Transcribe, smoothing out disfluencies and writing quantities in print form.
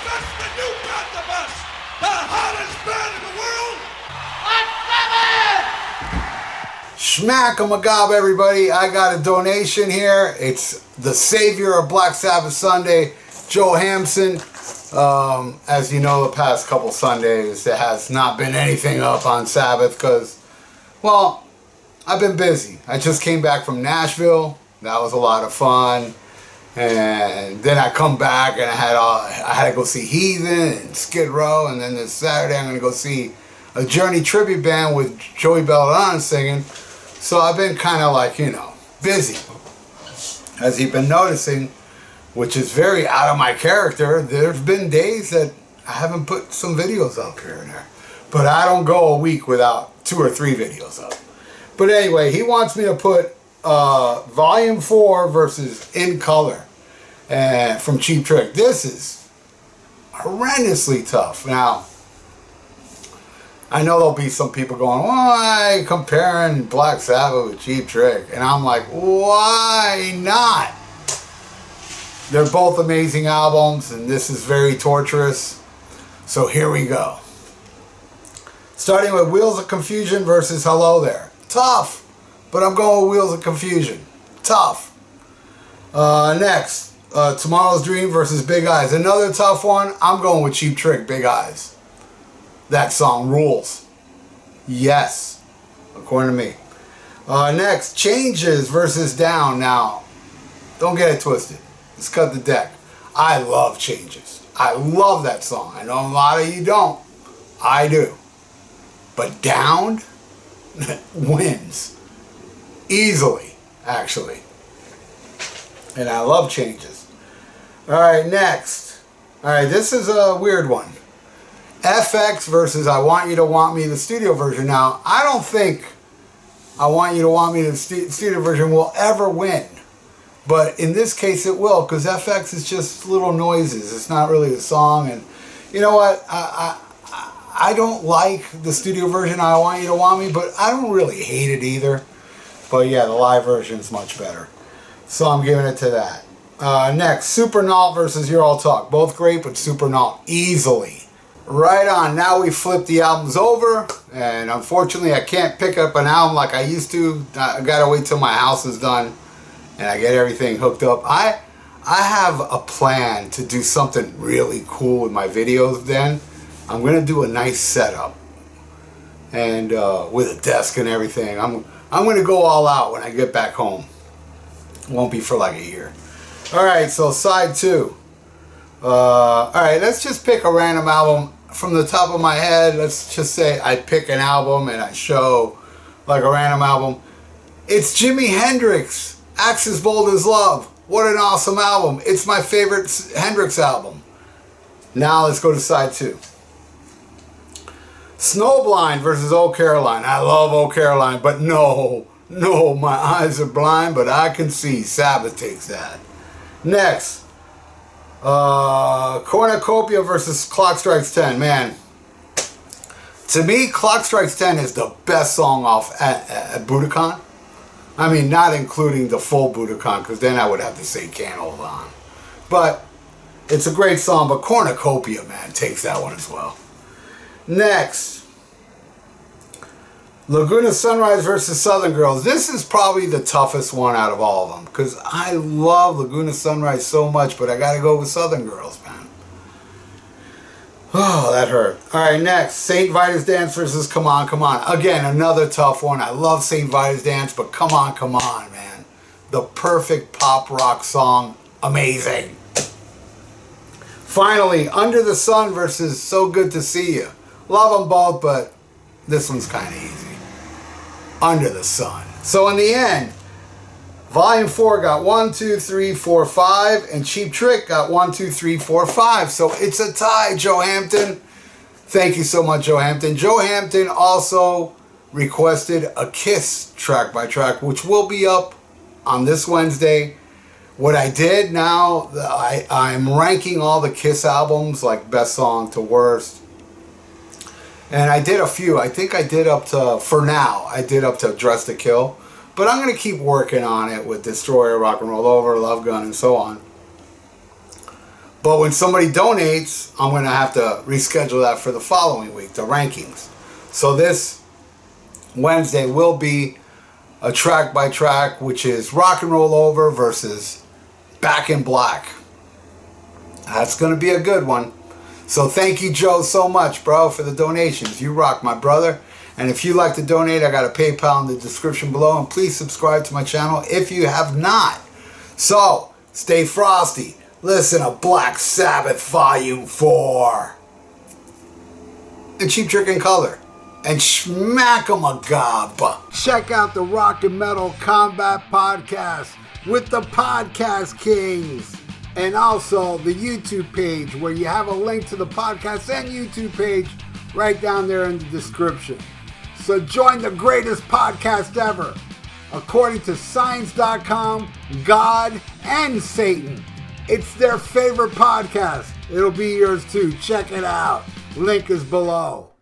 That's the new got the best, the hottest band in the world. Schmack 'em a gob, everybody. I got a donation here. It's the savior of Black Sabbath Sunday, Joe Hampson. As you know, the past couple Sundays, there has not been anything up on Sabbath because, well, I've been busy. I just came back from Nashville. That was a lot of fun. And then I come back and I had to go see Heathen and Skid Row. And then this Saturday I'm going to go see a Journey tribute band with Joey Belladonna singing. So I've been kind of like, you know, busy. As you've been noticing, which is very out of my character, there's been days that I haven't put some videos up here and there. But I don't go a week without 2 or 3 videos up. But anyway, he wants me to put Volume 4 versus In Color from Cheap Trick. This is horrendously tough. Now, I know there'll be some people going, why comparing Black Sabbath with Cheap Trick? And I'm like, why not? They're both amazing albums, and this is very torturous. So here we go. Starting with Wheels of Confusion versus Hello There. Tough, but I'm going with Wheels of Confusion. Tough. Next, Tomorrow's Dream versus Big Eyes. Another tough one. I'm going with Cheap Trick, Big Eyes. That song rules. Yes, according to me. Next, Changes versus Down. Now, don't get it twisted. Let's cut the deck. I love Changes. I love that song. I know a lot of you don't. I do. But Down wins. Easily, actually. And I love Changes. Alright, next. Alright, this is a weird one. FX versus I Want You to Want Me, the studio version. Now, I don't think I Want You to Want Me, the studio version will ever win. But in this case it will, because FX is just little noises. It's not really a song. And you know what? I don't like the studio version I Want You to Want Me, but I don't really hate it either. But yeah, the live version is much better. So I'm giving it to that. Next, Super Nault versus You're All Talk. Both great, but Super Nault easily. Right on. Now we flip the albums over. And unfortunately, I can't pick up an album like I used to. I gotta wait till my house is done and I get everything hooked up. I have a plan to do something really cool with my videos then. I'm going to do a nice setup. And with a desk and everything. I'm going to go all out when I get back home. Won't be for like a year. Alright, so side 2. Alright, let's just pick a random album from the top of my head. Let's just say I pick an album and I show like a random album. It's Jimi Hendrix. Axe as Bold as Love. What an awesome album. It's my favorite Hendrix album. Now let's go to side 2. Snowblind versus Oh Caroline. I love Oh Caroline, but no, my eyes are blind, but I can see. Sabbath takes that. Next, Cornucopia versus Clock Strikes 10. Man, to me, Clock Strikes 10 is the best song off at Budokan. I mean, not including the full Budokan, because then I would have to say Can't Hold On. But it's a great song, but Cornucopia, man, takes that one as well. Next, Laguna Sunrise versus Southern Girls. This is probably the toughest one out of all of them, because I love Laguna Sunrise so much, but I got to go with Southern Girls, man. Oh, that hurt. Alright, next, St. Vitus Dance versus Come On, Come On. Again, another tough one. I love St. Vitus Dance, but Come On, man. The perfect pop rock song. Amazing. Finally, Under the Sun versus So Good to See You. Love them both, but this one's kind of easy. Under the Sun. So in the end, Volume 4 got 1, 2, 3, 4, 5, and Cheap Trick got 1, 2, 3, 4, 5. So it's a tie, Joe Hampton. Thank you so much, Joe Hampton. Joe Hampton also requested a Kiss track by track, which will be up on this Wednesday. What I did now, I'm ranking all the Kiss albums, like best song to worst. And I did a few. I think I did up to, for now, I did up to Dress to Kill. But I'm going to keep working on it with Destroyer, Rock and Roll Over, Love Gun, and so on. But when somebody donates, I'm going to have to reschedule that for the following week, the rankings. So this Wednesday will be a track by track, which is Rock and Roll Over versus Back in Black. That's going to be a good one. So thank you, Joe, so much, bro, for the donations. You rock, my brother. And if you'd like to donate, I got a PayPal in the description below. And please subscribe to my channel if you have not. So, stay frosty. Listen to Black Sabbath Volume 4. And Cheap Trick in Color. And smack 'em a gob. Check out the Rock and Metal Combat Podcast with the Podcast Kings. And also the YouTube page where you have a link to the podcast and YouTube page right down there in the description. So join the greatest podcast ever. According to Science.com, God and Satan. It's their favorite podcast. It'll be yours too. Check it out. Link is below.